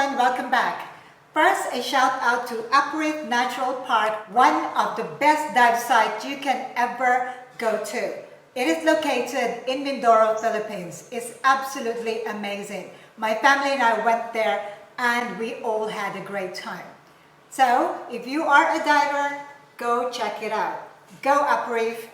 everyone, welcome back. First, a shout out to Upright Natural Park, one of the best dive sites you can ever go to. It is located in Mindoro, Philippines. It's absolutely amazing. My family and I went there and we all had a great time. So, if you are a diver, go check it out. Go Upright.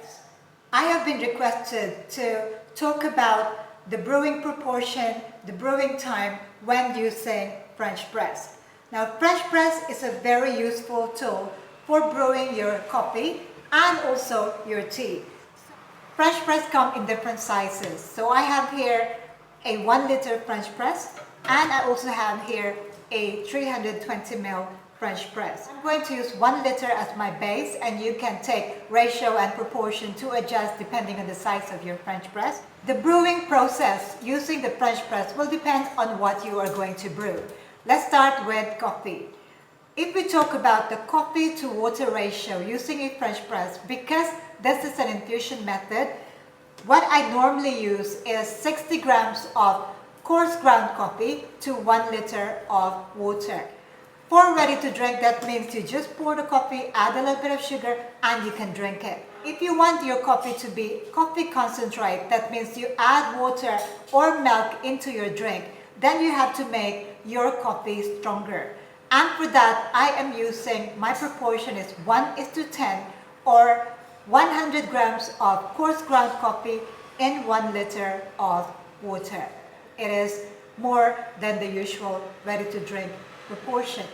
I have been requested to talk about the brewing proportion, the brewing time when using French press. Now, French press is a very useful tool for brewing your coffee and also your tea. French press come in different sizes. So I have here a 1 liter French press and I also have here a 320 ml French press. I'm going to use 1 liter as my base, and you can take ratio and proportion to adjust depending on the size of your French press. The brewing process using the French press will depend on what you are going to brew. Let's start with coffee. If we talk about the coffee to water ratio using a French press, because this is an infusion method, what I normally use is 60 grams of coarse ground coffee to 1 liter of water. For ready to drink, that means you just pour the coffee, add a little bit of sugar, and you can drink it. If you want your coffee to be coffee concentrate, that means you add water or milk into your drink, then you have to make your coffee stronger. And for that, I am using, my proportion is 1:10 or 100 grams of coarse ground coffee in 1 liter of water. It is more than the usual ready to drink proportion.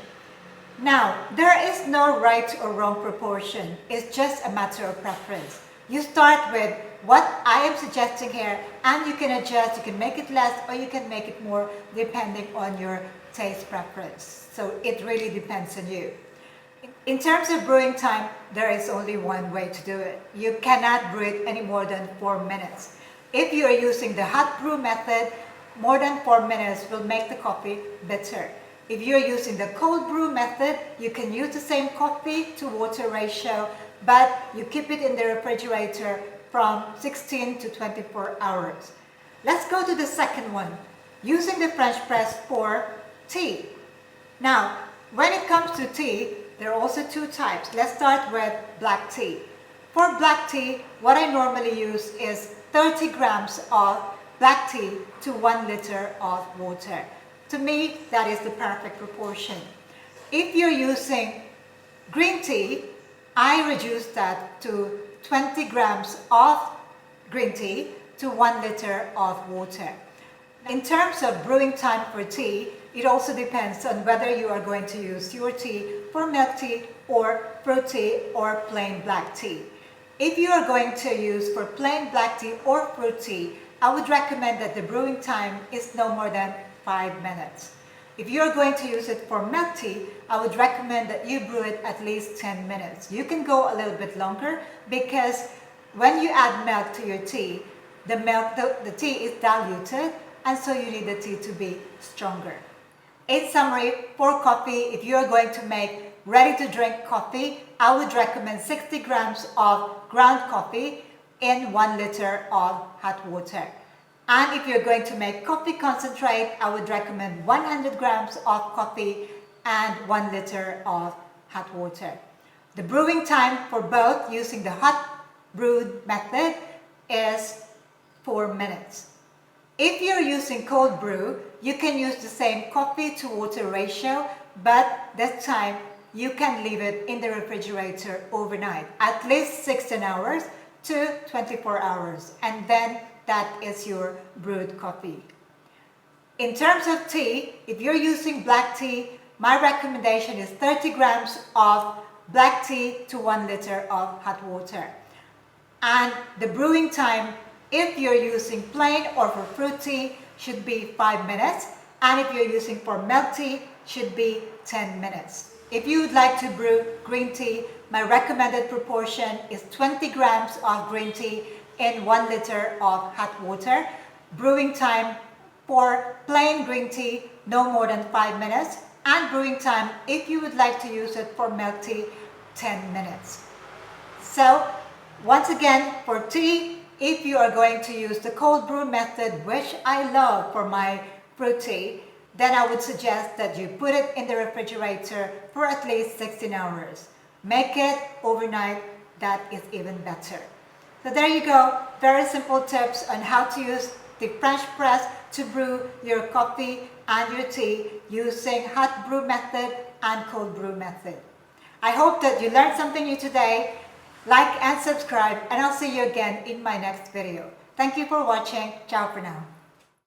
Now, there is no right or wrong proportion. It's just a matter of preference. You start with what I am suggesting here, and you can adjust, you can make it less or you can make it more depending on your taste preference. So it really depends on you. In terms of brewing time, there is only one way to do it. You cannot brew it any more than 4 minutes. If you are using the hot brew method, more than 4 minutes will make the coffee bitter. If you're using the cold brew method, you can use the same coffee to water ratio, but you keep it in the refrigerator from 16 to 24 hours. Let's go to the second one, using the French press for tea. Now, when it comes to tea, there are also two types. Let's start with black tea. For black tea, what I normally use is 30 grams of black tea to 1 liter of water. To me, that is the perfect proportion. If you're using green tea, I reduce that to 20 grams of green tea to 1 liter of water. In terms of brewing time for tea, it also depends on whether you are going to use your tea for milk tea or fruit tea or plain black tea. If you are going to use for plain black tea or fruit tea, I would recommend that the brewing time is no more than 5 minutes. If you're going to use it for milk tea, I would recommend that you brew it at least 10 minutes. You can go a little bit longer because when you add milk to your tea, the tea is diluted, and so you need the tea to be stronger. In summary, for coffee, if you're going to make ready to drink coffee, I would recommend 60 grams of ground coffee in 1 liter of hot water. And if you're going to make coffee concentrate, I would recommend 100 grams of coffee and 1 liter of hot water. The brewing time for both using the hot brewed method is 4 minutes. If you're using cold brew, you can use the same coffee to water ratio, but this time you can leave it in the refrigerator overnight, at least 16 hours to 24 hours, and then that is your brewed coffee. In terms of tea, if you're using black tea, my recommendation is 30 grams of black tea to 1 liter of hot water. And the brewing time, if you're using plain or for fruit tea, should be 5 minutes. And if you're using for milk tea, should be 10 minutes. If you would like to brew green tea, my recommended proportion is 20 grams of green tea in 1 liter of hot water. Brewing time for plain green tea, no more than 5 minutes. And brewing time, if you would like to use it for milk tea, 10 minutes. So, once again, for tea, if you are going to use the cold brew method, which I love for my fruit tea, then I would suggest that you put it in the refrigerator for at least 16 hours. Make it overnight, that is even better. So there you go, very simple tips on how to use the French press to brew your coffee and your tea using hot brew method and cold brew method. I hope that you learned something new today. Like and subscribe, and I'll see you again in my next video. Thank you for watching. Ciao for now.